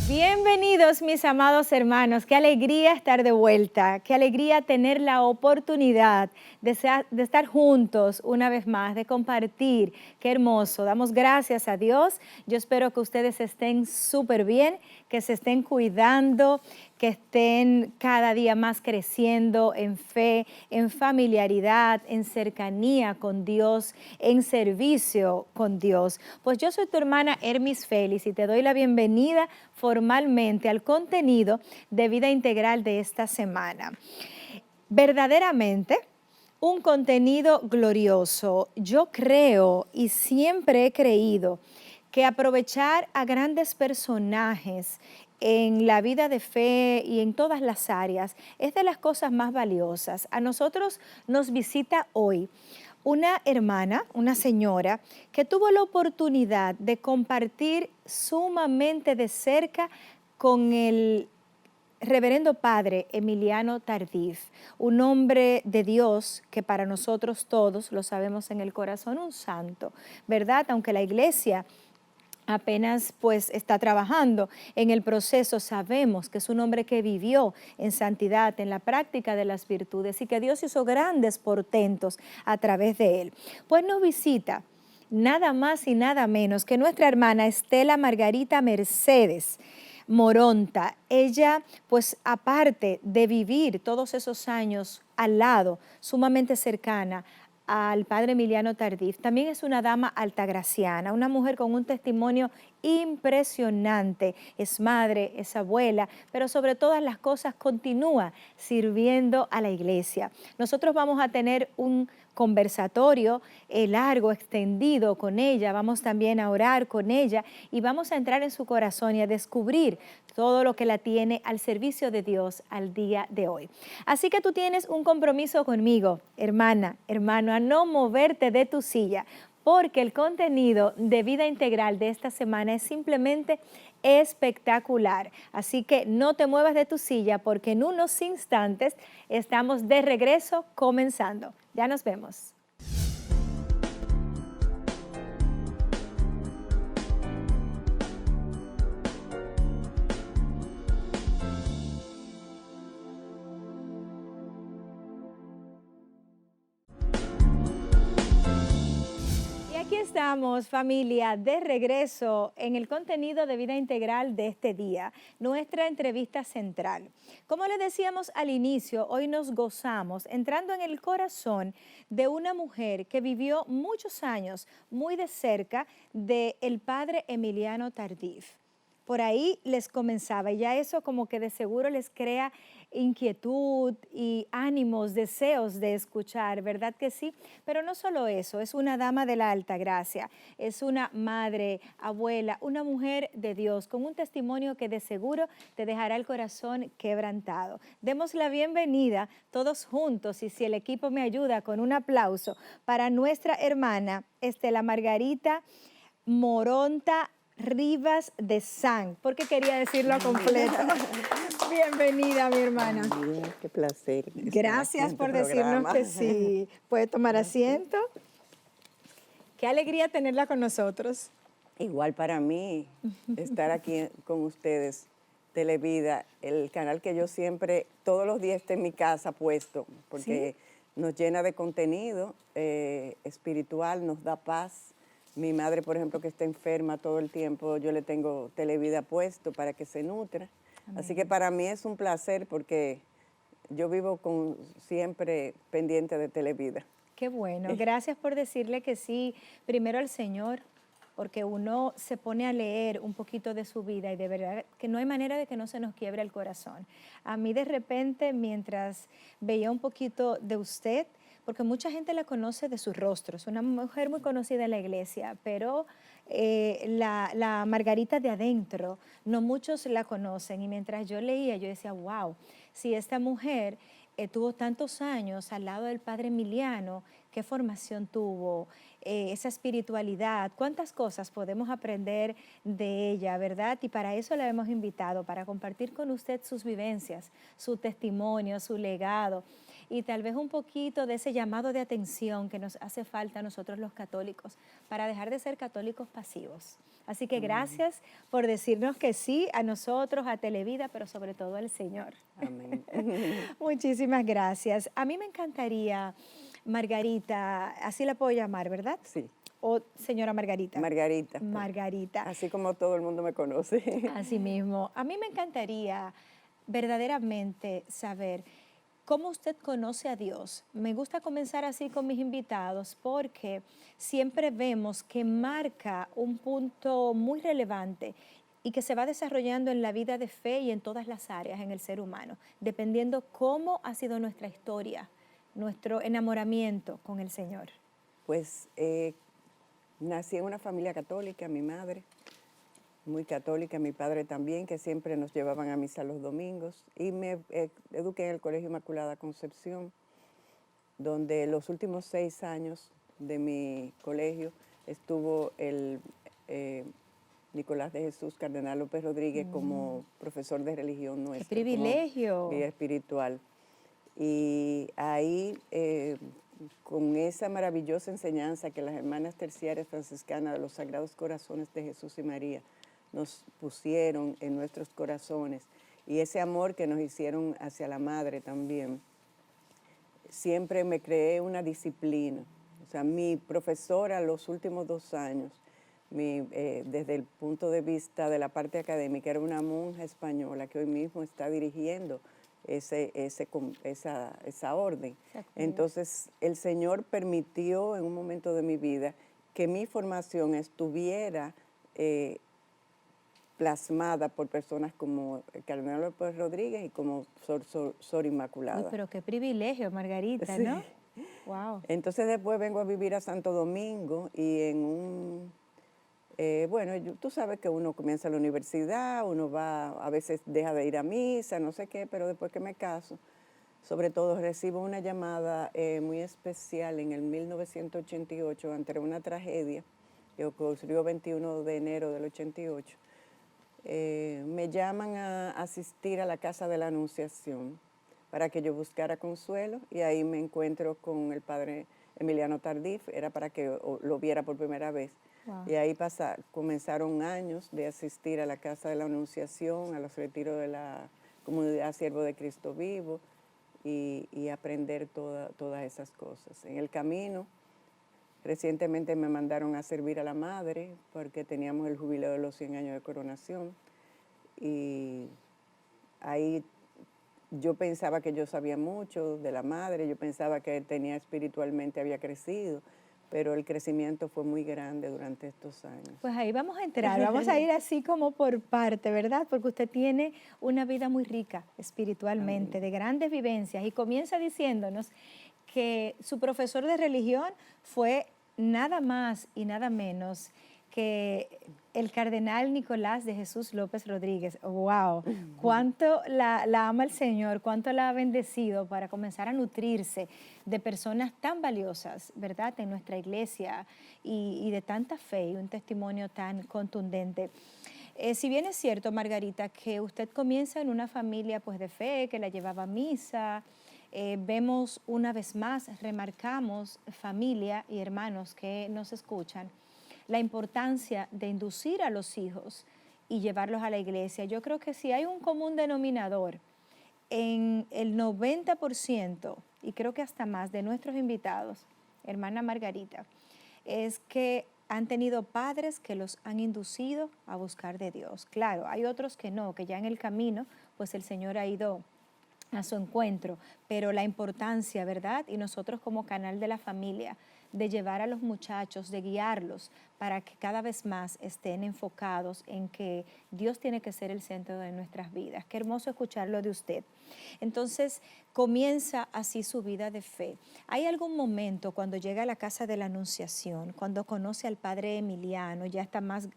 Bienvenidos mis amados hermanos, qué alegría estar de vuelta, qué alegría tener la oportunidad de estar juntos una vez más, de compartir, qué hermoso, damos gracias a Dios, yo espero que ustedes estén súper bien, que se estén cuidando, que estén cada día más creciendo en fe, en familiaridad, en cercanía con Dios, en servicio con Dios. Pues yo soy tu hermana Hermis Félix y te doy la bienvenida formalmente al contenido de vida integral de esta semana. Verdaderamente, un contenido glorioso. Yo creo y siempre he creído que aprovechar a grandes personajes en la vida de fe y en todas las áreas es de las cosas más valiosas. A nosotros nos visita hoy una hermana, una señora, que tuvo la oportunidad de compartir sumamente de cerca con el reverendo padre Emiliano Tardif, un hombre de Dios que para nosotros todos lo sabemos en el corazón, un santo, ¿verdad? Aunque la iglesia apenas pues está trabajando en el proceso, sabemos que es un hombre que vivió en santidad, en la práctica de las virtudes y que Dios hizo grandes portentos a través de él. Pues nos visita nada más y nada menos que nuestra hermana Estela Margarita Mercedes Moronta. Ella, pues aparte de vivir todos esos años al lado, sumamente cercana al padre Emiliano Tardif, también es una dama altagraciana, una mujer con un testimonio impresionante. Es madre, es abuela, pero sobre todas las cosas continúa sirviendo a la iglesia. Nosotros vamos a tener un conversatorio largo, extendido con ella, vamos también a orar con ella y vamos a entrar en su corazón y a descubrir todo lo que la tiene al servicio de Dios al día de hoy. Así que tú tienes un compromiso conmigo, hermana, hermano, a no moverte de tu silla, porque el contenido de vida integral de esta semana es simplemente espectacular. Así que no te muevas de tu silla porque en unos instantes estamos de regreso comenzando. Ya nos vemos. Aquí estamos, familia, de regreso en el contenido de vida integral de este día, nuestra entrevista central. Como les decíamos al inicio, hoy nos gozamos entrando en el corazón de una mujer que vivió muchos años muy de cerca del padre Emiliano Tardif. Por ahí les comenzaba y ya eso como que de seguro les crea inquietud y ánimos, deseos de escuchar, ¿verdad que sí? Pero no solo eso, es una dama de la alta gracia, es una madre, abuela, una mujer de Dios con un testimonio que de seguro te dejará el corazón quebrantado. Demos la bienvenida todos juntos y si el equipo me ayuda con un aplauso para nuestra hermana Estela Margarita Moronta Rivas de San, porque quería decirlo completo. Bienvenida, mi hermana. Bien, qué placer. Gracias por decirnos que sí. ¿Puede tomar asiento? Qué alegría tenerla con nosotros. Igual para mí estar aquí con ustedes, Televida, el canal que yo siempre, todos los días está en mi casa puesto, porque nos llena de contenido espiritual, nos da paz. Mi madre, por ejemplo, que está enferma todo el tiempo, yo le tengo Televida puesto para que se nutra. Amén. Así que para mí es un placer porque yo vivo siempre pendiente de Televida. Qué bueno, gracias por decirle que sí, primero al Señor, porque uno se pone a leer un poquito de su vida y de verdad que no hay manera de que no se nos quiebre el corazón. A mí de repente, mientras veía un poquito de usted, porque mucha gente la conoce de su rostro, es una mujer muy conocida en la iglesia, pero la Margarita de adentro, no muchos la conocen y mientras yo leía yo decía, wow, si esta mujer tuvo tantos años al lado del padre Emiliano, qué formación tuvo, esa espiritualidad, cuántas cosas podemos aprender de ella, ¿verdad? Y para eso la hemos invitado, para compartir con usted sus vivencias, su testimonio, su legado y tal vez un poquito de ese llamado de atención que nos hace falta a nosotros los católicos para dejar de ser católicos pasivos. Así que Amén. gracias por decirnos que sí a nosotros, a Televida, pero sobre todo al Señor. Amén. Muchísimas gracias. A mí me encantaría, Margarita, así la puedo llamar, ¿verdad? Sí, O señora Margarita. Margarita, Margarita. así como todo el mundo me conoce. Así mismo. A mí me encantaría verdaderamente saber cómo usted conoce a Dios. Me gusta comenzar así con mis invitados porque siempre vemos que marca un punto muy relevante y que se va desarrollando en la vida de fe y en todas las áreas en el ser humano, dependiendo cómo ha sido nuestra historia, nuestro enamoramiento con el Señor. Pues nací en una familia católica, mi madre, muy católica, mi padre también, que siempre nos llevaban a misa los domingos. Y me eduqué en el Colegio Inmaculada Concepción, donde los últimos 6 años de mi colegio estuvo el Nicolás de Jesús Cardenal López Rodríguez como profesor de religión ¡Qué nuestra, como privilegio! guía espiritual. Y ahí, con esa maravillosa enseñanza que las hermanas terciarias franciscanas de los Sagrados Corazones de Jesús y María nos pusieron en nuestros corazones, y ese amor que nos hicieron hacia la Madre también, siempre me creé una disciplina. O sea, mi profesora los últimos 2 años, desde el punto de vista de la parte académica, era una monja española que hoy mismo está dirigiendo esa orden. Entonces, el Señor permitió en un momento de mi vida que mi formación estuviera plasmada por personas como el Cardenal López Rodríguez y como Sor Uy, Inmaculada. pero qué privilegio, Margarita, Sí. ¿no? Wow. Entonces después vengo a vivir a Santo Domingo y bueno, tú sabes que uno comienza la universidad, uno va, a veces deja de ir a misa, no sé qué, pero después que me caso, sobre todo recibo una llamada muy especial en el 1988 ante una tragedia que ocurrió 21 de enero del 88. Me llaman a asistir a la Casa de la Anunciación para que yo buscara consuelo y ahí me encuentro con el padre Emiliano Tardif, era para que lo viera por primera vez. Wow. Y ahí comenzaron años de asistir a la Casa de la Anunciación, a los retiros de la comunidad Siervo de Cristo Vivo y aprender todas esas cosas. En el camino, recientemente me mandaron a servir a la Madre porque teníamos el jubileo de los 100 años de coronación y ahí yo pensaba que yo sabía mucho de la Madre, yo pensaba que tenía espiritualmente, había crecido, pero el crecimiento fue muy grande durante estos años. Pues ahí vamos a entrar, vamos a ir así como por parte, ¿verdad? Porque usted tiene una vida muy rica espiritualmente, Amén. de grandes vivencias y comienza diciéndonos que su profesor de religión fue nada más y nada menos que el cardenal Nicolás de Jesús López Rodríguez. ¡Wow! Cuánto la ama el Señor, cuánto la ha bendecido para comenzar a nutrirse de personas tan valiosas, ¿verdad?, en nuestra iglesia y de tanta fe y un testimonio tan contundente. Si bien es cierto, Margarita, que usted comienza en una familia pues, de fe, que la llevaba a misa, vemos una vez más, remarcamos familia y hermanos que nos escuchan, la importancia de inducir a los hijos y llevarlos a la iglesia. Yo creo que si hay un común denominador en el 90%, y creo que hasta más, de nuestros invitados, hermana Margarita, es que han tenido padres que los han inducido a buscar de Dios. Claro, hay otros que no, que ya en el camino, pues el Señor ha ido a su encuentro, pero la importancia, ¿verdad? Y nosotros como canal de la familia, de llevar a los muchachos, de guiarlos para que cada vez más estén enfocados en que Dios tiene que ser el centro de nuestras vidas. Qué hermoso escucharlo de usted. Entonces, comienza así su vida de fe. ¿Hay algún momento cuando llega a la casa de la Anunciación, cuando conoce al padre Emiliano, ya está más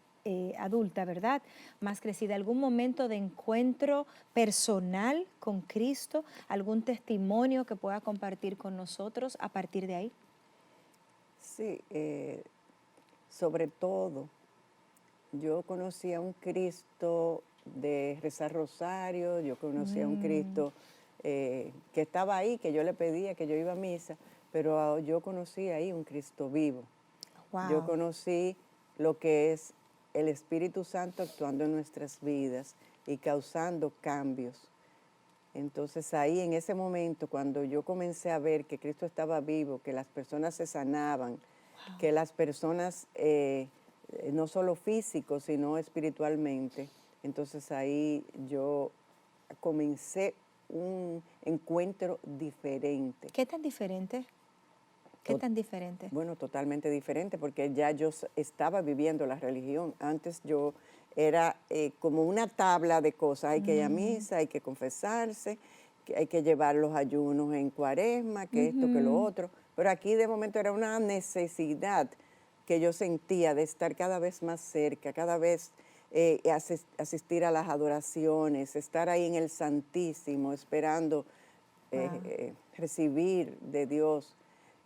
adulta, ¿verdad?, más crecida, algún momento de encuentro personal con Cristo, algún testimonio que pueda compartir con nosotros a partir de ahí? Sí, sobre todo, yo conocí a un Cristo de rezar rosario, yo conocí a un Mm, Cristo que estaba ahí, que yo le pedía, que yo iba a misa, pero yo conocí ahí un Cristo vivo. Yo wow. conocí lo que es el Espíritu Santo actuando en nuestras vidas y causando cambios. Entonces ahí en ese momento, cuando yo comencé a ver que Cristo estaba vivo, que las personas se sanaban, Wow. que las personas, no solo físicos, sino espiritualmente, entonces ahí yo comencé un encuentro diferente. ¿Qué tan diferente? ¿Qué To- tan diferente? Bueno, totalmente diferente, porque ya yo estaba viviendo la religión. Antes yo era como una tabla de cosas. Hay que ir a Mm, misa, hay que confesarse, que hay que llevar los ayunos en cuaresma, que esto, que lo ujú, otro. Pero aquí de momento era una necesidad que yo sentía de estar cada vez más cerca, cada vez asistir a las adoraciones, estar ahí en el Santísimo, esperando wow. recibir de Dios.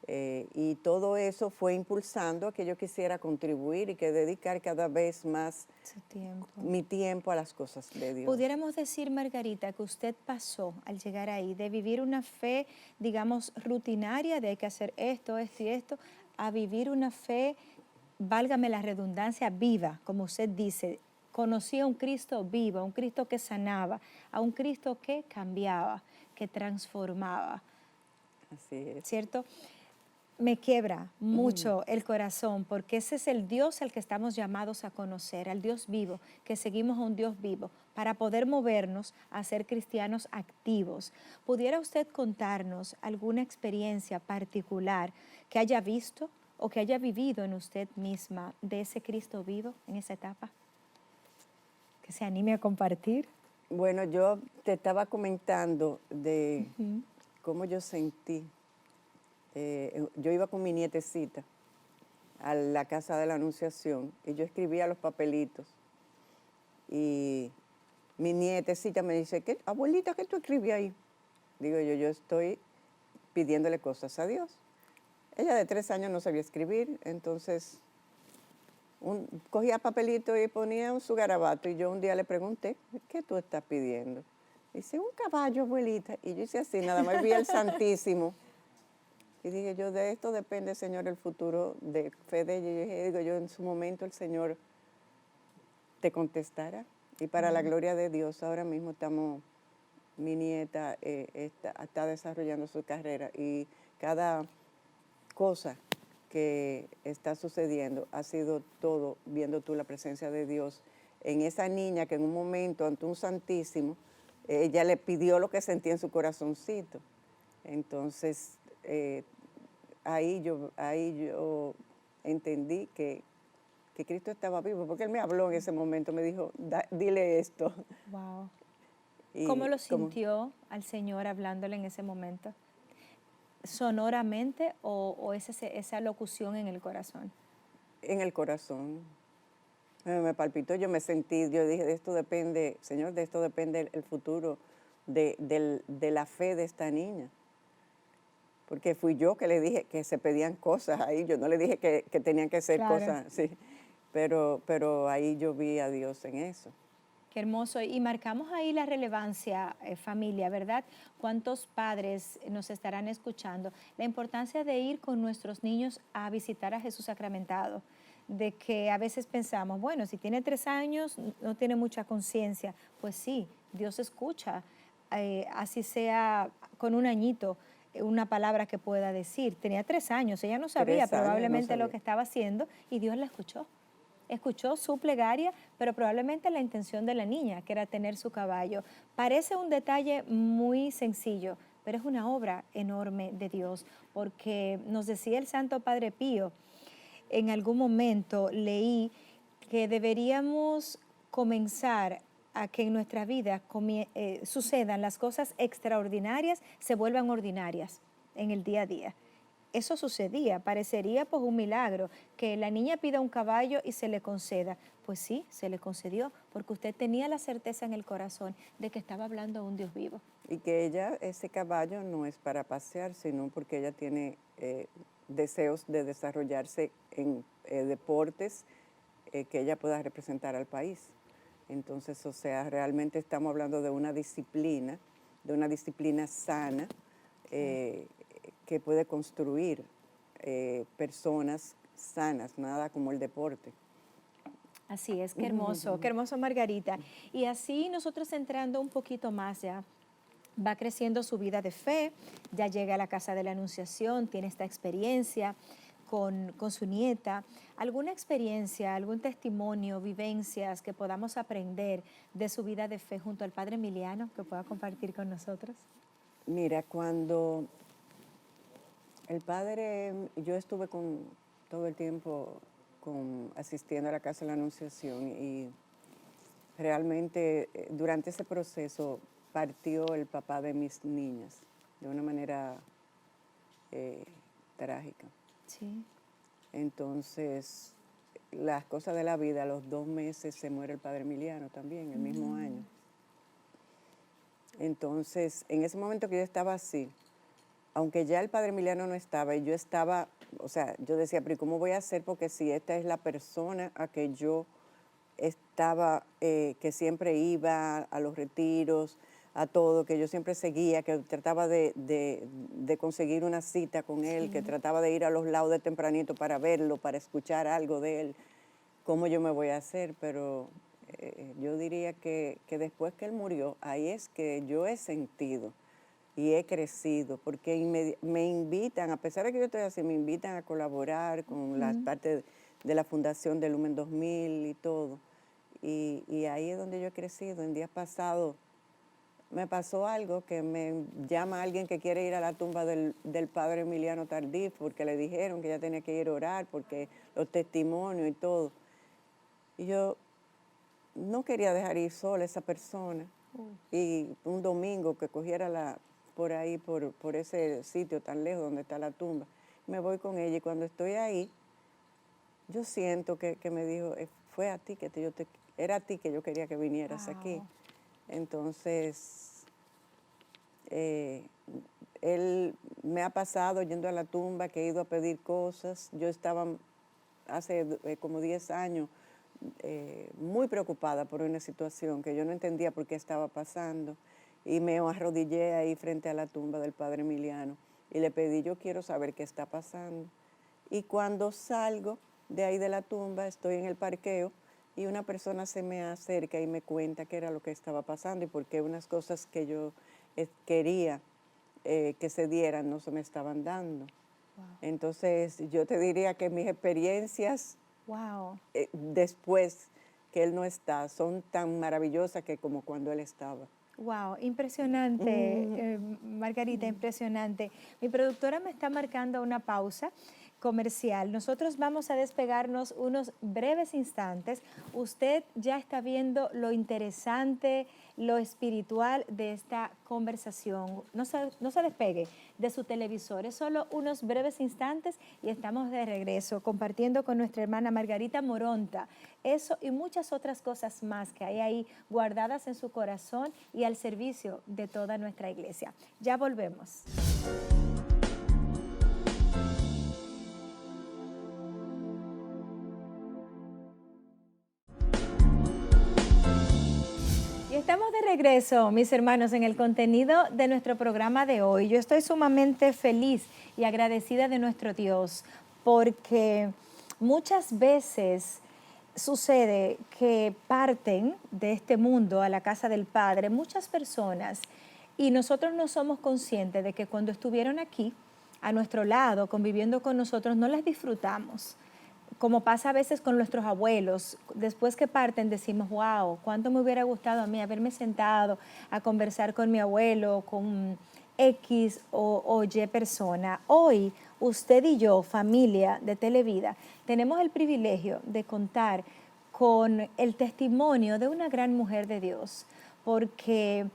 Y todo eso fue impulsando a que yo quisiera contribuir y que dedicar cada vez más Su tiempo. mi tiempo a las cosas de Dios. Pudiéramos decir, Margarita, que usted pasó al llegar ahí de vivir una fe, digamos, rutinaria, de hay que hacer esto, esto y esto, a vivir una fe, válgame la redundancia, viva, como usted dice. Conocí a un Cristo vivo, a un Cristo que sanaba, a un Cristo que cambiaba, que transformaba, Así es. ¿cierto? Me quiebra Mm, mucho el corazón porque ese es el Dios al que estamos llamados a conocer, al Dios vivo, que seguimos a un Dios vivo para poder movernos a ser cristianos activos. ¿Pudiera usted contarnos alguna experiencia particular que haya visto o que haya vivido en usted misma de ese Cristo vivo en esa etapa? Que se anime a compartir. Bueno, yo te estaba comentando de Ujú. cómo yo sentí. Yo iba con mi nietecita a la casa de la Anunciación y yo escribía los papelitos. Y mi nietecita me dice, ¿qué, abuelita, qué tú escribías ahí? Digo yo estoy pidiéndole cosas a Dios. Ella de 3 años no sabía escribir, entonces cogía papelito y ponía un su garabato. Y yo un día le pregunté, ¿qué tú estás pidiendo? Dice, un caballo, abuelita. Y yo hice así, nada más vi al Santísimo. Y dije yo, de esto depende, Señor, el futuro de fe de ella. Y digo yo, en su momento el Señor te contestará. Y para la Wow. gloria de Dios, ahora mismo estamos, mi nieta está desarrollando su carrera y cada cosa que está sucediendo ha sido todo viendo tú la presencia de Dios en esa niña que en un momento ante un santísimo, ella le pidió lo que sentía en su corazoncito. Entonces, ahí yo entendí que Cristo estaba vivo, porque Él me habló en ese momento, me dijo, dile esto. Wow. ¿Cómo Y lo como sintió al Señor hablándole en ese momento? ¿Sonoramente o es esa locución en el corazón? en el corazón, me palpitó, yo me sentí, yo dije, de esto depende, Señor, de esto depende el futuro de la fe de esta niña. Porque fui yo que le dije que se pedían cosas ahí, yo no le dije que tenían que ser Claro. cosas, sí, pero ahí yo vi a Dios en eso. Qué hermoso. Y marcamos ahí la relevancia, familia, ¿verdad? ¿Cuántos padres nos estarán escuchando? La importancia de ir con nuestros niños a visitar a Jesús sacramentado. De que a veces pensamos, bueno, si tiene 3 años, no tiene mucha conciencia. Pues sí, Dios escucha, así sea con un añito, una palabra que pueda decir. Tenía 3 años, ella no sabía 3 años no probablemente lo sabía. que estaba haciendo y Dios la escuchó. Escuchó su plegaria, pero probablemente la intención de la niña, que era tener su caballo. Parece un detalle muy sencillo, pero es una obra enorme de Dios, porque nos decía el Santo Padre Pío, en algún momento leí que deberíamos comenzar a que en nuestra vida sucedan las cosas extraordinarias, se vuelvan ordinarias en el día a día. Eso sucedía, parecería pues un milagro, que la niña pida un caballo y se le conceda. Pues sí, se le concedió, porque usted tenía la certeza en el corazón de que estaba hablando a un Dios vivo. Y que ella, ese caballo no es para pasear, sino porque ella tiene deseos de desarrollarse en deportes que ella pueda representar al país. Entonces, o sea, realmente estamos hablando de una disciplina sana eh, que puede construir personas sanas, nada como el deporte. Así es, qué hermoso Margarita. Y así nosotros entrando un poquito más ya, va creciendo su vida de fe, ya llega a la casa de la Anunciación, tiene esta experiencia con su nieta. ¿Alguna experiencia, algún testimonio, vivencias que podamos aprender de su vida de fe junto al Padre Emiliano que pueda compartir con nosotros? Mira, cuando el padre, yo estuve todo el tiempo asistiendo a la casa de la Anunciación y realmente durante ese proceso partió el papá de mis niñas de una manera eh, trágica. Sí. Entonces, las cosas de la vida, a los 2 meses se muere el padre Emiliano también, el mismo año. Entonces, en ese momento que yo estaba así, aunque ya el padre Emiliano no estaba, y yo estaba, o sea, yo decía, pero ¿y cómo voy a hacer? Porque si esta es la persona a que yo estaba, que siempre iba a los retiros, a todo, que yo siempre seguía, que trataba de conseguir una cita con él, que trataba de ir a los lados de tempranito para verlo, para escuchar algo de él, ¿cómo yo me voy a hacer? Pero yo diría que después que él murió, ahí es que yo he sentido y he crecido, porque me invitan, a pesar de que yo estoy así, me invitan a colaborar con las partes de la Fundación del Lumen 2000 y todo. Y ahí es donde yo he crecido. En días pasados me pasó algo que me llama alguien que quiere ir a la tumba del padre Emiliano Tardif, porque le dijeron que ella tenía que ir a orar, porque los testimonios y todo. Y yo no quería dejar ir sola a esa persona. Y un domingo que cogiera por ahí, por ese sitio tan lejos donde está la tumba, me voy con ella y cuando estoy ahí, yo siento que me dijo, fue a ti era a ti que yo quería que vinieras aquí. Entonces, eh, él me ha pasado yendo a la tumba, que he ido a pedir cosas. Yo estaba hace como 10 años muy preocupada por una situación que yo no entendía por qué estaba pasando y me arrodillé ahí frente a la tumba del padre Emiliano y le pedí, yo quiero saber qué está pasando. Y cuando salgo de ahí de la tumba, estoy en el parqueo y una persona se me acerca y me cuenta qué era lo que estaba pasando y por qué unas cosas que yo quería que se dieran no se me estaban dando. Wow. Entonces, yo te diría que mis experiencias después que él no está son tan maravillosas que como cuando él estaba. Wow, impresionante, Margarita, impresionante. Mi productora me está marcando una pausa comercial. Nosotros vamos a despegarnos unos breves instantes. Usted ya está viendo lo interesante, lo espiritual de esta conversación. No se despegue de su televisor. Es solo unos breves instantes y estamos de regreso compartiendo con nuestra hermana Margarita Moronta eso y muchas otras cosas más que hay ahí guardadas en su corazón y al servicio de toda nuestra iglesia. Ya volvemos. Y estamos de regreso, mis hermanos, en el contenido de nuestro programa de hoy. Yo estoy sumamente feliz y agradecida de nuestro Dios porque muchas veces sucede que parten de este mundo a la casa del Padre muchas personas y nosotros no somos conscientes de que cuando estuvieron aquí, a nuestro lado, conviviendo con nosotros, no las disfrutamos. Como pasa a veces con nuestros abuelos, después que parten decimos, wow, cuánto me hubiera gustado a mí haberme sentado a conversar con mi abuelo, con X o Y persona. Hoy, usted y yo, familia de Televida, tenemos el privilegio de contar con el testimonio de una gran mujer de Dios, porque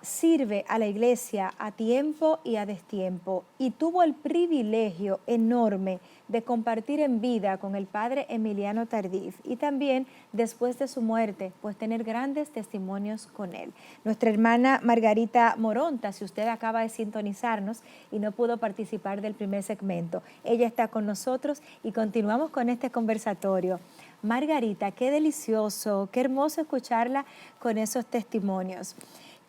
sirve a la iglesia a tiempo y a destiempo y tuvo el privilegio enorme de compartir en vida con el padre Emiliano Tardif y también después de su muerte, pues tener grandes testimonios con él. Nuestra hermana Margarita Moronta, si usted acaba de sintonizarnos y no pudo participar del primer segmento, ella está con nosotros y continuamos con este conversatorio. Margarita, qué delicioso, qué hermoso escucharla con esos testimonios.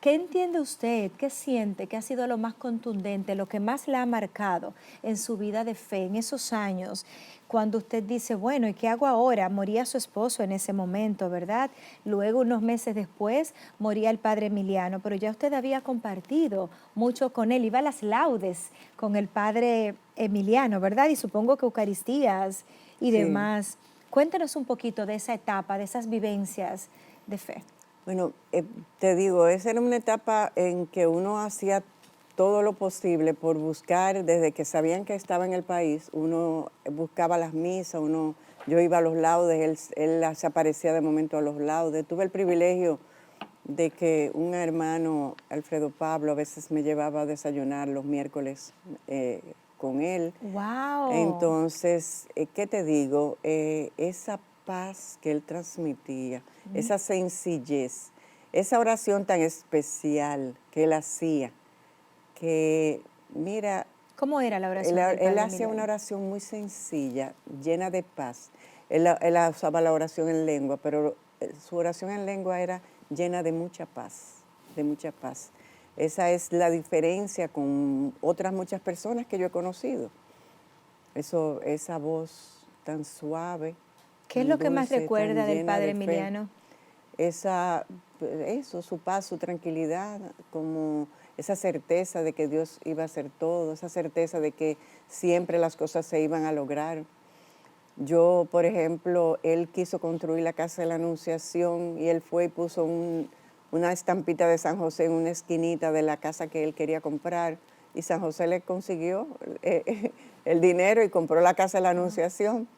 ¿Qué entiende usted, qué siente que ha sido lo más contundente, lo que más la ha marcado en su vida de fe, en esos años, cuando usted dice, bueno, ¿y qué hago ahora? Moría su esposo en ese momento, ¿verdad? Luego, unos meses después, moría el padre Emiliano, pero ya usted había compartido mucho con él, iba a las laudes con el padre Emiliano, ¿verdad? Y supongo que Eucaristías y Sí. demás. Cuéntenos un poquito de esa etapa, de esas vivencias de fe. Bueno, te digo, esa era una etapa en que uno hacía todo lo posible por buscar, desde que sabían que estaba en el país, uno buscaba las misas, yo iba a los laudes, él se aparecía de momento a los laudes. Tuve el privilegio de que un hermano, Alfredo Pablo, a veces me llevaba a desayunar los miércoles con él. ¡Wow! Entonces, ¿qué te digo? Esa paz que él transmitía, esa sencillez, esa oración tan especial que él hacía, que mira, ¿Cómo era la él, oración del él padre hacía una Emiliano? oración muy sencilla, llena de paz. Él usaba la oración en lengua, pero su oración en lengua era llena de mucha paz, de mucha paz. Esa es la diferencia con otras muchas personas que yo he conocido. Esa voz tan suave, ¿Qué es tan lo que más dulce, tan recuerda del llena padre de fe, Emiliano? eso, su paz, su tranquilidad, como esa certeza de que Dios iba a hacer todo, esa certeza de que siempre las cosas se iban a lograr. Yo, por ejemplo, él quiso construir la Casa de la Anunciación y él fue y puso una estampita de San José en una esquinita de la casa que él quería comprar y San José le consiguió el dinero y compró la Casa de la Wow. Anunciación.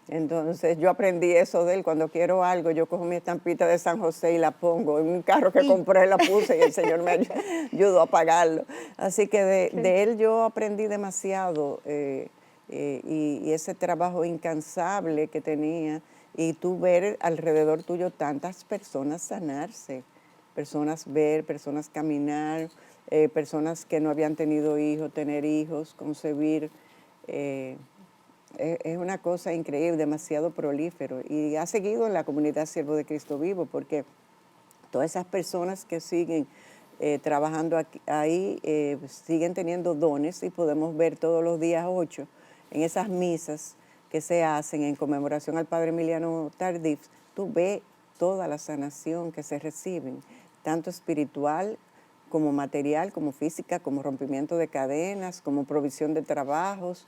Entonces yo aprendí eso de él. Cuando quiero algo, yo cojo mi estampita de San José y la pongo. En un carro que Y compré la puse y el Señor me ayudó a pagarlo. Así que que de él yo aprendí demasiado. Y ese trabajo incansable que tenía, y tú ver alrededor tuyo tantas personas sanarse, personas ver, personas caminar, personas que no habían tenido hijos, tener hijos, concebir, eh, es una cosa increíble, demasiado prolífero, y ha seguido en la comunidad Siervo de Cristo Vivo, porque todas esas personas que siguen trabajando ahí siguen teniendo dones y podemos ver todos los días 8 en esas misas que se hacen en conmemoración al Padre Emiliano Tardif. Tú ves toda la sanación que se reciben, tanto espiritual como material, como física, como rompimiento de cadenas, como provisión de trabajos.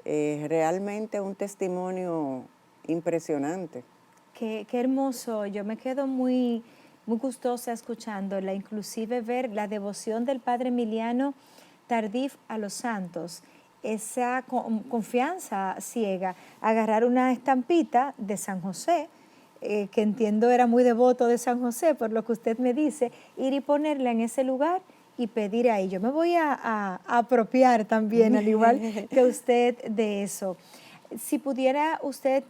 Realmente un testimonio impresionante. qué hermoso. Yo me quedo muy, muy gustosa escuchándola, inclusive ver la devoción del padre Emiliano Tardif a los santos, esa confianza ciega, agarrar una estampita de San José, que entiendo era muy devoto de San José, por lo que usted me dice, ir y ponerla en ese lugar y pedir ahí. Yo me voy a apropiar también, al igual que usted, de eso. Si pudiera usted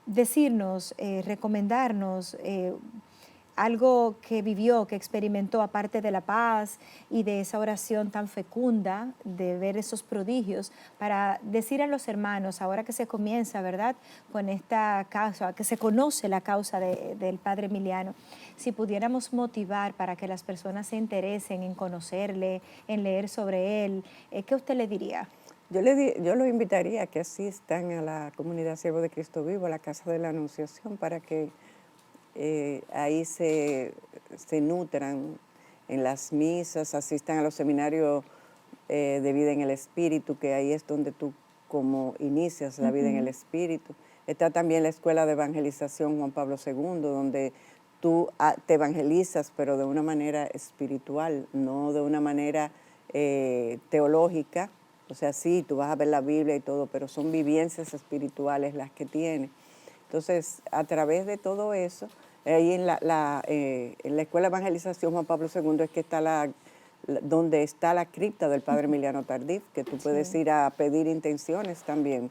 decirnos, recomendarnos algo que vivió, que experimentó, aparte de la paz y de esa oración tan fecunda, de ver esos prodigios, para decir a los hermanos, ahora que se comienza, ¿verdad?, con esta causa, que se conoce la causa del Padre Emiliano, si pudiéramos motivar para que las personas se interesen en conocerle, en leer sobre él, ¿qué usted le diría? Yo lo invitaría a que asistan a la comunidad Siervo de Cristo Vivo, a la Casa de la Anunciación, para que ahí se nutran en las misas, asistan a los seminarios de vida en el Espíritu, que ahí es donde tú como inicias la vida en el Ujú. Espíritu. Está también la Escuela de Evangelización Juan Pablo II, donde tú te evangelizas, pero de una manera espiritual, no de una manera teológica. O sea, sí, tú vas a ver la Biblia y todo, pero son vivencias espirituales las que tiene. Entonces, a través de todo eso, ahí en la Escuela de Evangelización Juan Pablo II es que está donde está la cripta del padre Emiliano Tardif, que tú puedes Sí. ir a pedir intenciones también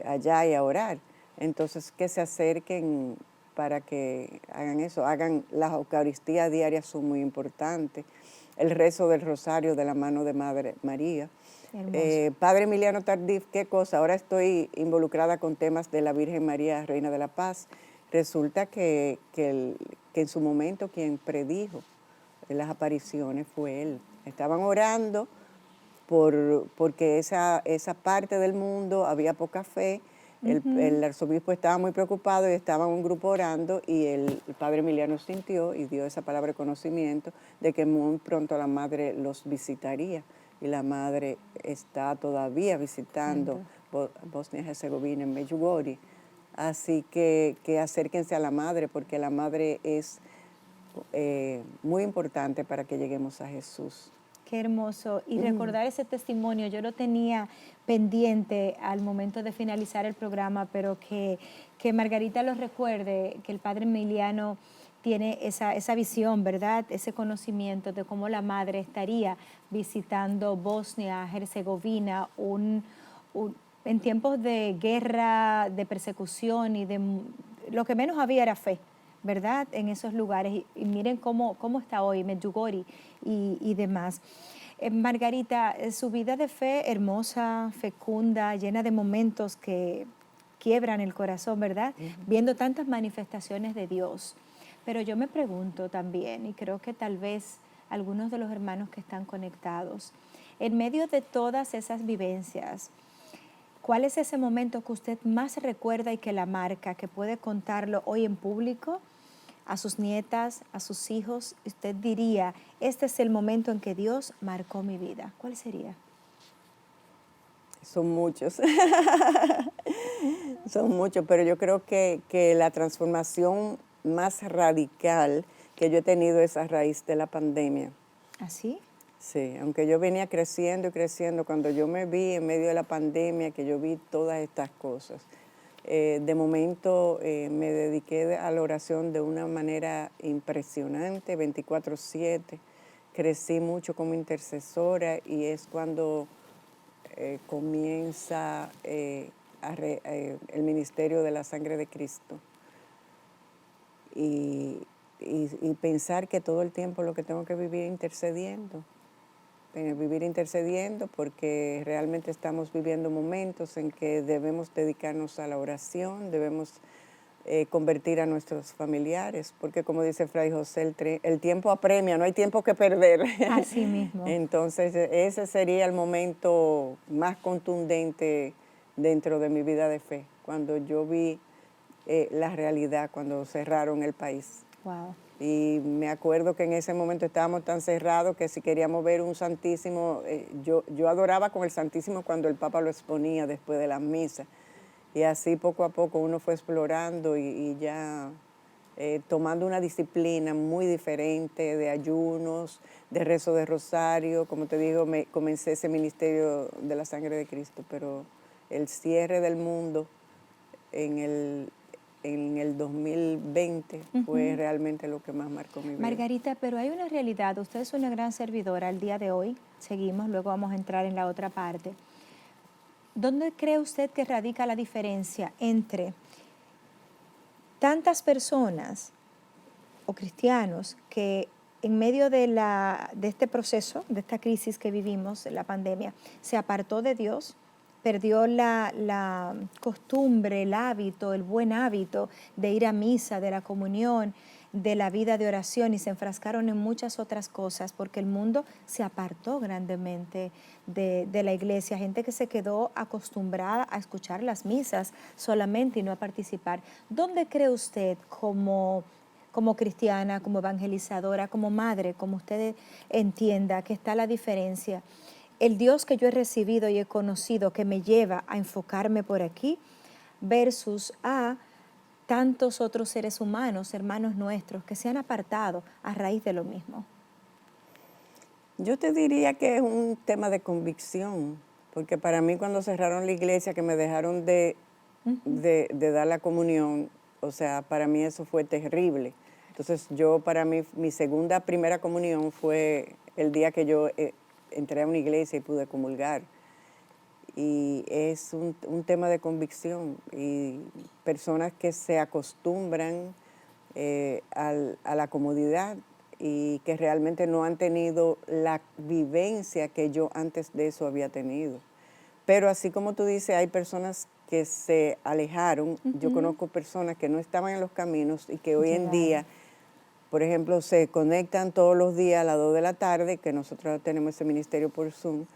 allá y a orar. Entonces, que se acerquen para que hagan eso, hagan las Eucaristías diarias, son muy importantes. El rezo del rosario de la mano de Madre María. Hermoso. Padre Emiliano Tardif, qué cosa, ahora estoy involucrada con temas de la Virgen María, Reina de la Paz. Resulta que en su momento quien predijo las apariciones fue él. Estaban orando porque esa parte del mundo había poca fe. El arzobispo estaba muy preocupado y estaba un grupo orando y el padre Emiliano sintió y dio esa palabra de conocimiento de que muy pronto la madre los visitaría. Y la madre está todavía visitando Santo. Bosnia y Herzegovina, en Medjugorje. Así que acérquense a la madre porque la madre es muy importante para que lleguemos a Jesús. Qué hermoso. Y recordar ese testimonio, yo lo tenía pendiente al momento de finalizar el programa, pero que Margarita lo recuerde, que el padre Emiliano tiene esa visión, ¿verdad? Ese conocimiento de cómo la madre estaría visitando Bosnia, Herzegovina, en tiempos de guerra, de persecución y lo que menos había era fe, ¿verdad? En esos lugares. Y miren cómo está hoy Medjugorje y demás. Margarita, su vida de fe hermosa, fecunda, llena de momentos que quiebran el corazón, ¿verdad? Viendo tantas manifestaciones de Dios. Pero yo me pregunto también, y creo que tal vez algunos de los hermanos que están conectados, en medio de todas esas vivencias, ¿cuál es ese momento que usted más recuerda y que la marca, que puede contarlo hoy en público a sus nietas, a sus hijos? Usted diría, este es el momento en que Dios marcó mi vida. ¿Cuál sería? Son muchos, son muchos, pero yo creo que la transformación más radical que yo he tenido es a raíz de la pandemia. ¿Así? Sí, aunque yo venía creciendo y creciendo, cuando yo me vi en medio de la pandemia, que yo vi todas estas cosas, de momento me dediqué a la oración de una manera impresionante, 24/7. Crecí mucho como intercesora y es cuando comienza el ministerio de la sangre de Cristo. Y pensar que todo el tiempo lo que tengo que vivir intercediendo porque realmente estamos viviendo momentos en que debemos dedicarnos a la oración, debemos convertir a nuestros familiares, porque como dice Fray José, el tiempo apremia, no hay tiempo que perder. Así mismo. Entonces ese sería el momento más contundente dentro de mi vida de fe, cuando yo vi la realidad, cuando cerraron el país. Wow. Y me acuerdo que en ese momento estábamos tan cerrados que si queríamos ver un Santísimo, yo adoraba con el Santísimo cuando el Papa lo exponía después de las misas. Y así poco a poco uno fue explorando y ya tomando una disciplina muy diferente de ayunos, de rezo de rosario. Como te digo, comencé ese ministerio de la sangre de Cristo, pero el cierre del mundo en el 2020 fue realmente lo que más marcó mi vida. Margarita, pero hay una realidad. Usted es una gran servidora al día de hoy. Seguimos, luego vamos a entrar en la otra parte. ¿Dónde cree usted que radica la diferencia entre tantas personas o cristianos que en medio de este proceso, de esta crisis que vivimos, la pandemia, se apartó de Dios, perdió la costumbre, el hábito, el buen hábito de ir a misa, de la comunión, de la vida de oración y se enfrascaron en muchas otras cosas porque el mundo se apartó grandemente de la iglesia, gente que se quedó acostumbrada a escuchar las misas solamente y no a participar? ¿Dónde cree usted como cristiana, como evangelizadora, como madre, como usted entienda que está la diferencia? El Dios que yo he recibido y he conocido que me lleva a enfocarme por aquí versus a tantos otros seres humanos, hermanos nuestros, que se han apartado a raíz de lo mismo. Yo te diría que es un tema de convicción, porque para mí cuando cerraron la iglesia, que me dejaron de dar la comunión, o sea, para mí eso fue terrible. Entonces yo, para mí, mi primera comunión fue el día que yo entré a una iglesia y pude comulgar. Y es un tema de convicción y personas que se acostumbran a la comodidad y que realmente no han tenido la vivencia que yo antes de eso había tenido. Pero así como tú dices, hay personas que se alejaron. Yo conozco personas que no estaban en los caminos y que hoy en Llegaron. día, por ejemplo, se conectan todos los días a las 2 de la tarde, que nosotros tenemos ese ministerio por Zoom,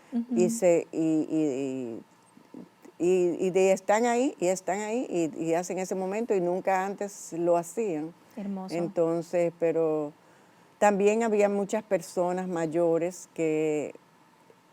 están ahí, y hacen ese momento y nunca antes lo hacían. Hermoso. Entonces, pero también había muchas personas mayores que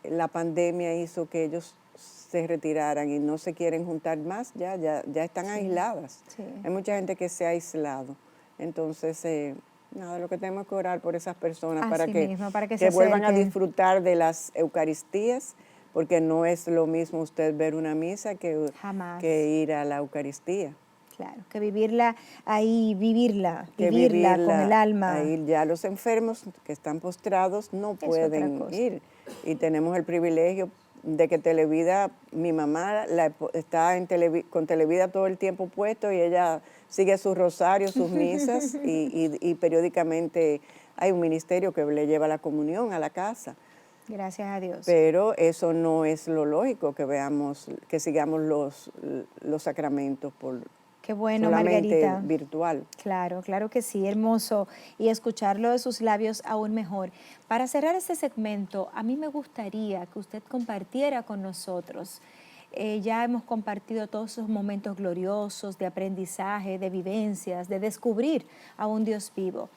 la pandemia hizo que ellos se retiraran y no se quieren juntar más, ya están Sí, aisladas. sí. Hay mucha gente que se ha aislado. Entonces, nada, lo que tenemos que orar por esas personas Así mismo, para que se que vuelvan a acerquen. disfrutar de las Eucaristías, porque no es lo mismo usted ver una misa Jamás. que ir a la Eucaristía. Claro, que vivirla ahí, vivirla Que con el vivirla alma ahí. Ya los enfermos que están postrados no es otra pueden cosa. ir. Y tenemos el privilegio de que Televida, mi mamá está con Televida todo el tiempo puesto y ella sigue sus rosarios, sus misas y periódicamente hay un ministerio que le lleva la comunión a la casa. Gracias a Dios. Pero eso no es lo lógico, que sigamos los sacramentos Qué bueno, solamente Margarita. virtual. Claro, claro que sí, hermoso. Y escucharlo de sus labios aún mejor. Para cerrar este segmento, a mí me gustaría que usted compartiera con nosotros. Ya hemos compartido todos esos momentos gloriosos de aprendizaje, de vivencias, de descubrir a un Dios vivo.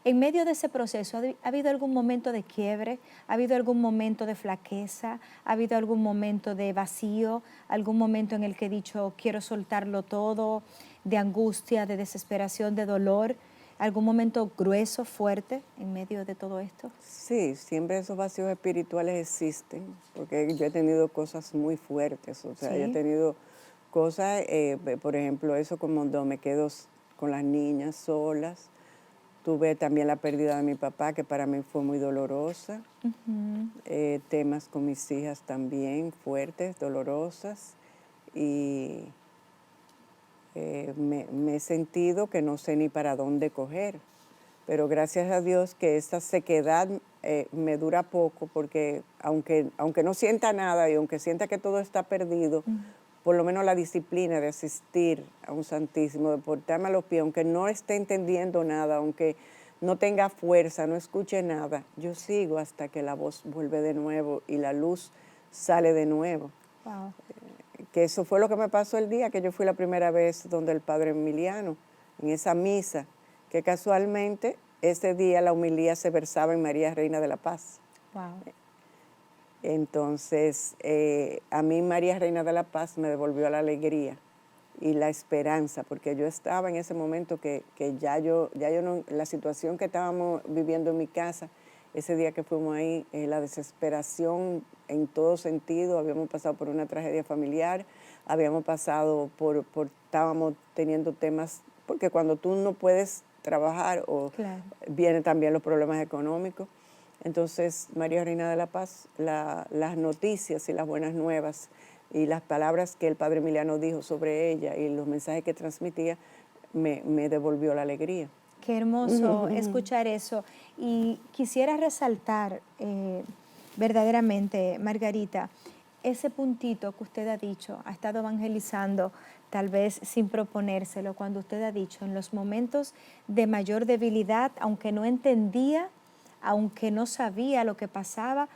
En medio de ese proceso, ¿ha habido algún momento de quiebre? ¿Ha habido algún momento de flaqueza? ¿Ha habido algún momento de vacío? ¿Algún momento en el que he dicho, quiero soltarlo todo, de angustia, de desesperación, de dolor? ¿Algún momento grueso, fuerte en medio de todo esto? Sí, siempre esos vacíos espirituales existen, porque yo he tenido cosas muy fuertes, o sea, yo he Sí. tenido cosas, por ejemplo, eso como cuando me quedo con las niñas solas. Tuve también la pérdida de mi papá, que para mí fue muy dolorosa. Temas con mis hijas también fuertes, dolorosas. Y me he sentido que no sé ni para dónde coger. Pero gracias a Dios que esta sequedad me dura poco, porque aunque no sienta nada y aunque sienta que todo está perdido, por lo menos la disciplina de asistir a un Santísimo, de portarme a los pies, aunque no esté entendiendo nada, aunque no tenga fuerza, no escuche nada, yo sigo hasta que la voz vuelve de nuevo y la luz sale de nuevo. Wow. Que eso fue lo que me pasó el día que yo fui la primera vez donde el padre Emiliano, en esa misa, que casualmente ese día la homilía se versaba en María Reina de la Paz. Wow. Entonces, a mí María Reina de la Paz me devolvió la alegría y la esperanza, porque yo estaba en ese momento que ya yo no, la situación que estábamos viviendo en mi casa, ese día que fuimos ahí, la desesperación en todo sentido, habíamos pasado por una tragedia familiar, habíamos pasado estábamos teniendo temas, porque cuando tú no puedes trabajar Claro. vienen también los problemas económicos. Entonces, María Reina de la Paz, las noticias y las buenas nuevas y las palabras que el padre Emiliano dijo sobre ella y los mensajes que transmitía, me devolvió la alegría. Qué hermoso escuchar eso. Y quisiera resaltar verdaderamente, Margarita, ese puntito que usted ha dicho, ha estado evangelizando, tal vez sin proponérselo, cuando usted ha dicho, en los momentos de mayor debilidad, aunque no entendía, aunque no sabía lo que pasaba,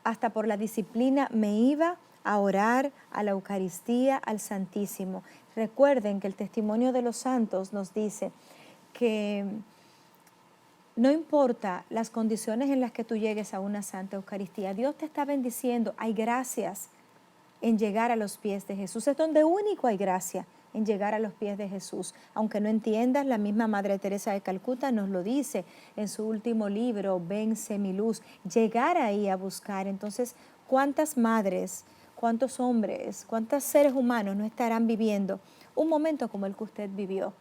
hasta por la disciplina me iba a orar a la Eucaristía, al Santísimo. Recuerden que el testimonio de los santos nos dice que no importa las condiciones en las que tú llegues a una Santa Eucaristía, Dios te está bendiciendo, hay gracias en llegar a los pies de Jesús. Es donde único hay gracia, en llegar a los pies de Jesús. Aunque no entiendas, la misma Madre Teresa de Calcuta nos lo dice en su último libro, Vence mi luz, llegar ahí a buscar. Entonces, ¿cuántas madres, cuántos hombres, cuántos seres humanos no estarán viviendo un momento como el que usted vivió?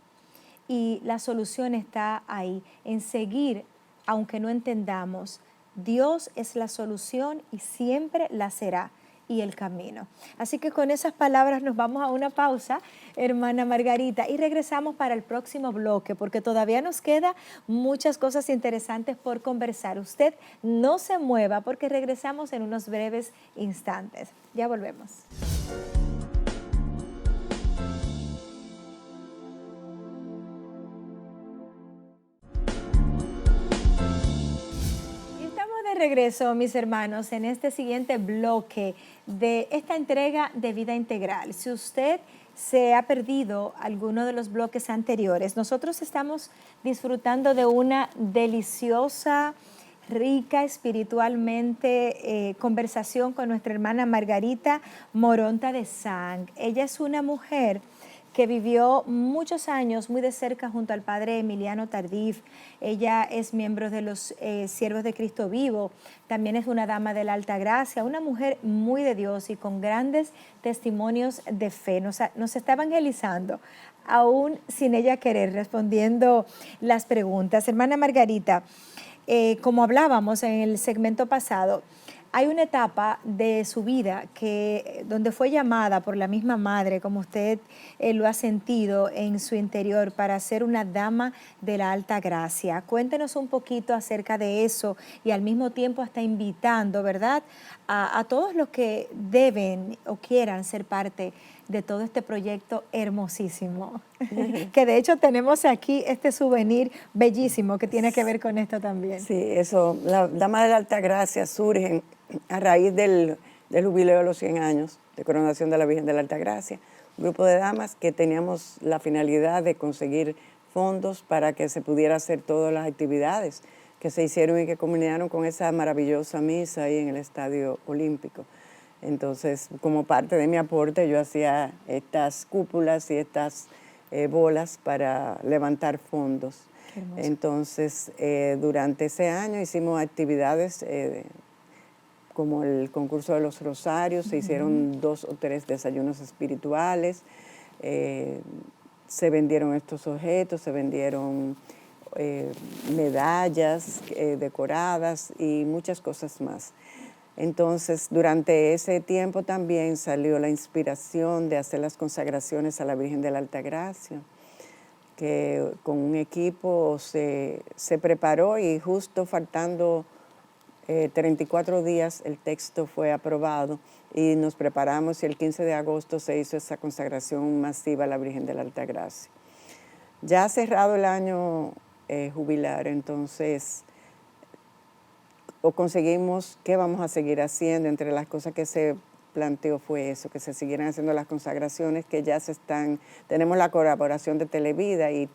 Y la solución está ahí, en seguir, aunque no entendamos, Dios es la solución y siempre la será y el camino. Así que con esas palabras nos vamos a una pausa, hermana Margarita, y regresamos para el próximo bloque, porque todavía nos queda muchas cosas interesantes por conversar. Usted no se mueva porque regresamos en unos breves instantes. Ya volvemos. De regreso, mis hermanos, en este siguiente bloque de esta entrega de vida integral. Si usted se ha perdido alguno de los bloques anteriores, nosotros estamos disfrutando de una deliciosa, rica espiritualmente conversación con nuestra hermana Margarita Moronta de Sang. Ella es una mujer que vivió muchos años muy de cerca junto al padre Emiliano Tardif. Ella es miembro de los Siervos de Cristo Vivo, también es una dama de la Alta Gracia, una mujer muy de Dios y con grandes testimonios de fe. Nos está evangelizando, aún sin ella querer, respondiendo las preguntas. Hermana Margarita, como hablábamos en el segmento pasado, hay una etapa de su vida donde fue llamada por la misma madre, como usted lo ha sentido en su interior, para ser una dama de la alta gracia. Cuéntenos un poquito acerca de eso y al mismo tiempo está invitando, ¿verdad?, a todos los que deben o quieran ser parte de todo este proyecto hermosísimo. Que de hecho tenemos aquí este souvenir bellísimo que tiene que ver con esto también. Sí, eso, la Dama de la Alta Gracia surge a raíz del jubileo de los 100 años de coronación de la Virgen de la Alta Gracia. Un grupo de damas que teníamos la finalidad de conseguir fondos para que se pudiera hacer todas las actividades que se hicieron y que culminaron con esa maravillosa misa ahí en el Estadio Olímpico. Entonces, como parte de mi aporte, yo hacía estas cúpulas y estas bolas para levantar fondos. Entonces, durante ese año hicimos actividades como el concurso de los rosarios, se hicieron 2 o 3 desayunos espirituales, se vendieron estos objetos, se vendieron medallas decoradas y muchas cosas más. Entonces, durante ese tiempo también salió la inspiración de hacer las consagraciones a la Virgen de la Alta Gracia, que con un equipo se preparó y justo faltando 34 días el texto fue aprobado y nos preparamos y el 15 de agosto se hizo esa consagración masiva a la Virgen de la Alta Gracia. Ya cerrado el año jubilar, entonces o conseguimos qué vamos a seguir haciendo. Entre las cosas que se planteó fue eso, que se siguieran haciendo las consagraciones que ya tenemos la colaboración de Televida y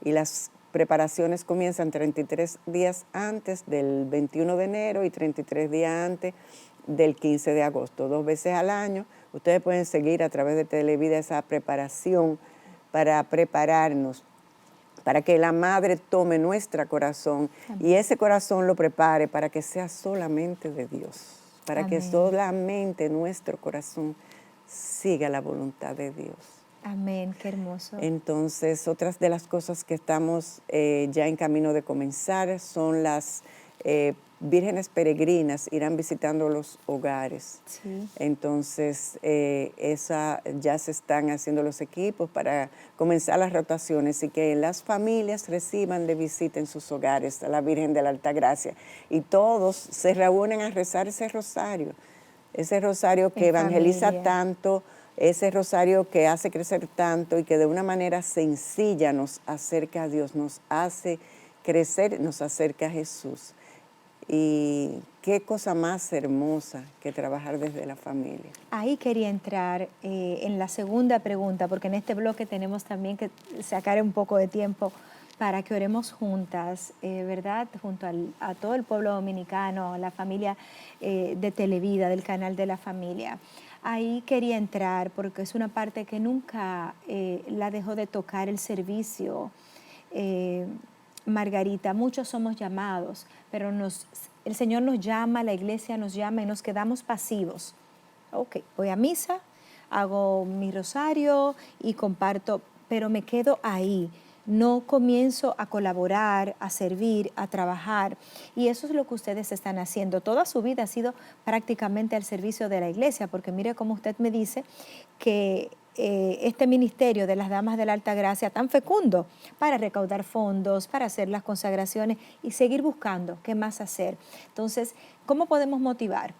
las preparaciones comienzan 33 días antes del 21 de enero y 33 días antes del 15 de agosto, 2 veces al año. Ustedes pueden seguir a través de Televida esa preparación para prepararnos, para que la Madre tome nuestro corazón y ese corazón lo prepare para que sea solamente de Dios, para que solamente nuestro corazón siga la voluntad de Dios. Amén, qué hermoso. Entonces, otras de las cosas que estamos ya en camino de comenzar son las vírgenes peregrinas, irán visitando los hogares. Sí. Entonces, ya se están haciendo los equipos para comenzar las rotaciones y que las familias reciban de visita en sus hogares a la Virgen de la Alta Gracia. Y todos se reúnen a rezar ese rosario que evangeliza tanto, ese rosario que hace crecer tanto y que de una manera sencilla nos acerca a Dios, nos hace crecer, nos acerca a Jesús. Y qué cosa más hermosa que trabajar desde la familia. Ahí quería entrar en la segunda pregunta, porque en este bloque tenemos también que sacar un poco de tiempo para que oremos juntas, ¿verdad? Junto a todo el pueblo dominicano, a la familia de Televida, del canal de la familia. Ahí quería entrar porque es una parte que nunca la dejó de tocar el servicio. Margarita, muchos somos llamados, pero el Señor nos llama, la iglesia nos llama y nos quedamos pasivos. Ok, voy a misa, hago mi rosario y comparto, pero me quedo ahí. no comienzo a colaborar, a servir, a trabajar. Y eso es lo que ustedes están haciendo. Toda su vida ha sido prácticamente al servicio de la iglesia, porque mire cómo usted me dice que este ministerio de las Damas de la Alta Gracia tan fecundo para recaudar fondos, para hacer las consagraciones y seguir buscando qué más hacer. Entonces, ¿cómo podemos motivar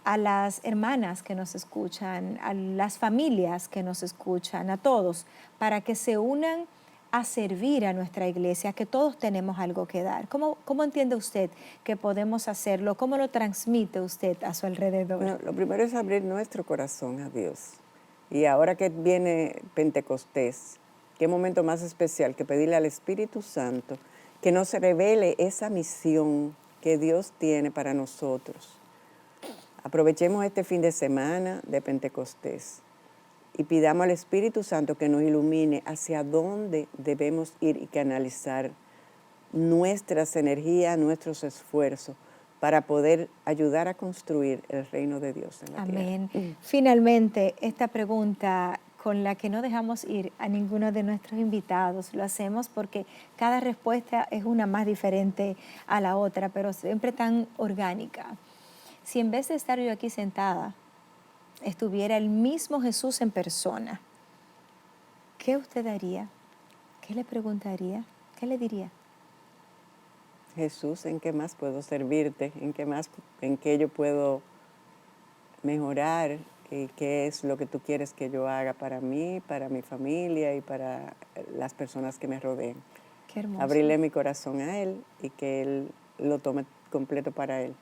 a las hermanas que nos escuchan, a las familias que nos escuchan, a todos, para que se unan a servir a nuestra iglesia, que todos tenemos algo que dar? ¿Cómo entiende usted que podemos hacerlo? ¿Cómo lo transmite usted a su alrededor? Bueno, lo primero es abrir nuestro corazón a Dios. Y ahora que viene Pentecostés, qué momento más especial que pedirle al Espíritu Santo que nos revele esa misión que Dios tiene para nosotros. Aprovechemos este fin de semana de Pentecostés y pidamos al Espíritu Santo que nos ilumine hacia dónde debemos ir y canalizar nuestras energías, nuestros esfuerzos para poder ayudar a construir el reino de Dios en la Amén. tierra. Finalmente, esta pregunta con la que no dejamos ir a ninguno de nuestros invitados, lo hacemos porque cada respuesta es una más diferente a la otra, pero siempre tan orgánica. Si en vez de estar yo aquí sentada, estuviera el mismo Jesús en persona, ¿qué usted haría? ¿Qué le preguntaría? ¿Qué le diría? Jesús, ¿en qué más puedo servirte? ¿En qué yo puedo mejorar? ¿Y qué es lo que tú quieres que yo haga para mí, para mi familia y para las personas que me rodeen? Qué hermoso. Abrirle mi corazón a Él y que Él lo tome completo para Él.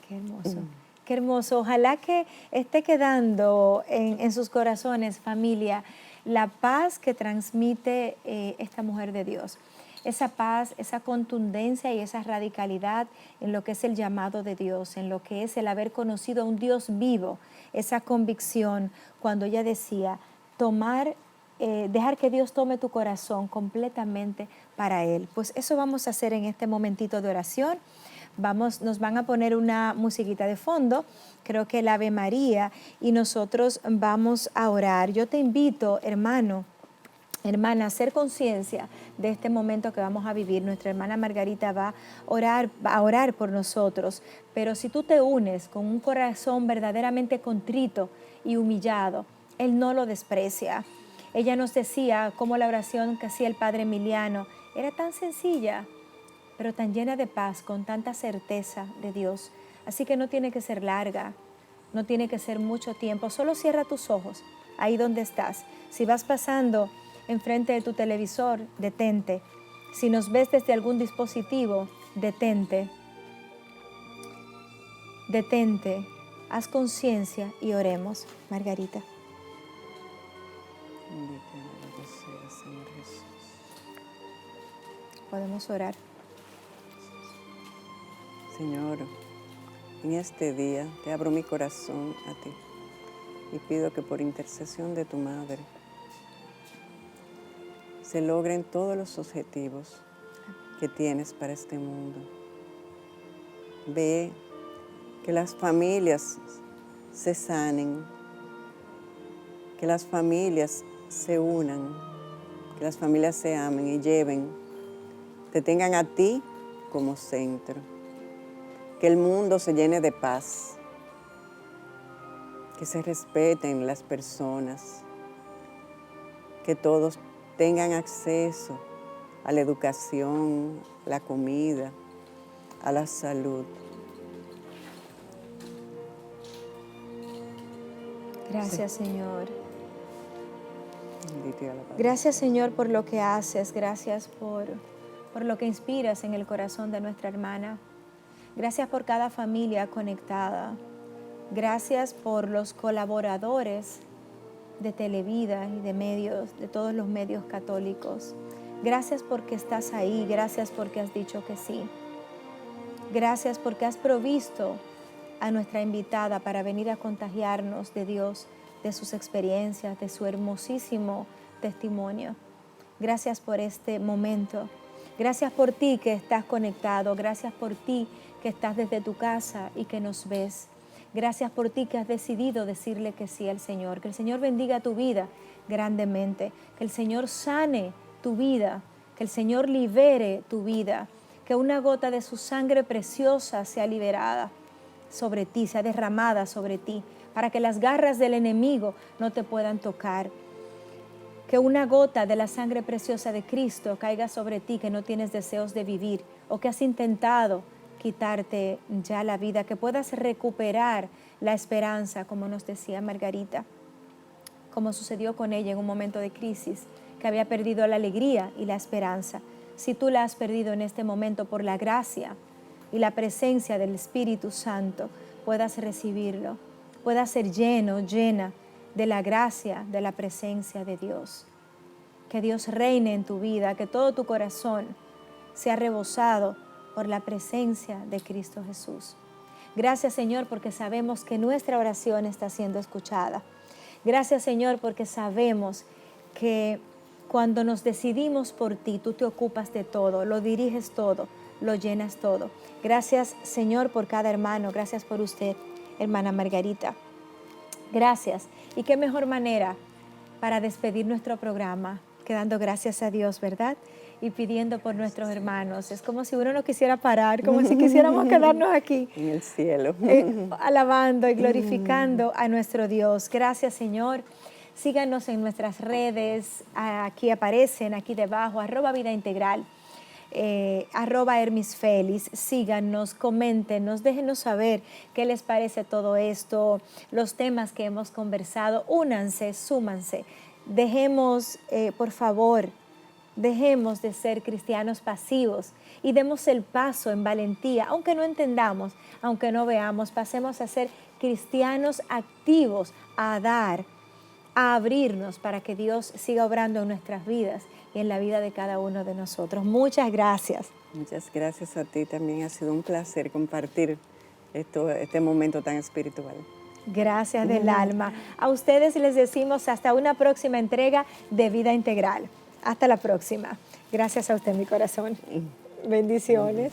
Qué hermoso. Qué hermoso. Ojalá que esté quedando en sus corazones, familia, la paz que transmite esta mujer de Dios. Esa paz, esa contundencia y esa radicalidad en lo que es el llamado de Dios, en lo que es el haber conocido a un Dios vivo, esa convicción cuando ella decía, dejar que Dios tome tu corazón completamente para Él. Pues eso vamos a hacer en este momentito de oración. Nos van a poner una musiquita de fondo, creo que el Ave María, y nosotros vamos a orar. Yo te invito, hermano, hermana, a hacer conciencia de este momento que vamos a vivir. Nuestra hermana Margarita va a orar por nosotros, pero si tú te unes con un corazón verdaderamente contrito y humillado, Él no lo desprecia. Ella nos decía cómo la oración que hacía el Padre Emiliano era tan sencilla, pero tan llena de paz, con tanta certeza de Dios. Así que no tiene que ser larga, no tiene que ser mucho tiempo. Solo cierra tus ojos, ahí donde estás. Si vas pasando enfrente de tu televisor, detente. Si nos ves desde algún dispositivo, detente. Detente, haz conciencia y oremos. Margarita. Bendito y alabado seas, Señor Jesús. Podemos orar. Señor, en este día te abro mi corazón a ti y pido que por intercesión de tu Madre se logren todos los objetivos que tienes para este mundo. Ve que las familias se sanen, que las familias se unan, que las familias se amen y te tengan a ti como centro. Que el mundo se llene de paz, que se respeten las personas, que todos tengan acceso a la educación, la comida, a la salud. Gracias, Señor. Bendito y alabado. Gracias, Señor, por lo que haces. Gracias por lo que inspiras en el corazón de nuestra hermana. Gracias por cada familia conectada. Gracias por los colaboradores de Televida y de medios, de todos los medios católicos. Gracias porque estás ahí. Gracias porque has dicho que sí. Gracias porque has provisto a nuestra invitada para venir a contagiarnos de Dios, de sus experiencias, de su hermosísimo testimonio. Gracias por este momento. Gracias por ti que estás conectado. Gracias por ti que estás desde tu casa y que nos ves. Gracias por ti que has decidido decirle que sí al Señor. Que el Señor bendiga tu vida grandemente. Que el Señor sane tu vida, que el Señor libere tu vida, que una gota de su sangre preciosa sea liberada sobre ti, sea derramada sobre ti, para que las garras del enemigo no te puedan tocar. Que una gota de la sangre preciosa de Cristo caiga sobre ti, que no tienes deseos de vivir o que has intentado quitarte ya la vida, que puedas recuperar la esperanza, como nos decía Margarita, como sucedió con ella en un momento de crisis, que había perdido la alegría y la esperanza. Si tú la has perdido en este momento, por la gracia y la presencia del Espíritu Santo, puedas recibirlo, puedas ser lleno, llena de la gracia, de la presencia de Dios. Que Dios reine en tu vida, que todo tu corazón sea rebosado por la presencia de Cristo Jesús. Gracias, Señor, porque sabemos que nuestra oración está siendo escuchada. Gracias, Señor, porque sabemos que cuando nos decidimos por ti, tú te ocupas de todo, lo diriges todo, lo llenas todo. Gracias, Señor, por cada hermano. Gracias por usted, hermana Margarita. Gracias. Y qué mejor manera para despedir nuestro programa que dando gracias a Dios, ¿verdad? Y pidiendo por nuestros hermanos. Es como si uno no quisiera parar, como si quisiéramos quedarnos aquí. En el cielo. Alabando y glorificando a nuestro Dios. Gracias, Señor. Síganos en nuestras redes. Aquí aparecen, aquí debajo, @Vida Integral. @Hermisfeliz, síganos, coméntenos, déjenos saber qué les parece todo esto, los temas que hemos conversado, únanse, súmanse, dejemos, por favor, dejemos de ser cristianos pasivos y demos el paso en valentía, aunque no entendamos, aunque no veamos, pasemos a ser cristianos activos, a dar, a abrirnos para que Dios siga obrando en nuestras vidas y en la vida de cada uno de nosotros. Muchas gracias. Muchas gracias a ti también. Ha sido un placer compartir este momento tan espiritual. Gracias del alma. A ustedes les decimos hasta una próxima entrega de Vida Integral. Hasta la próxima. Gracias a usted, mi corazón. Bendiciones.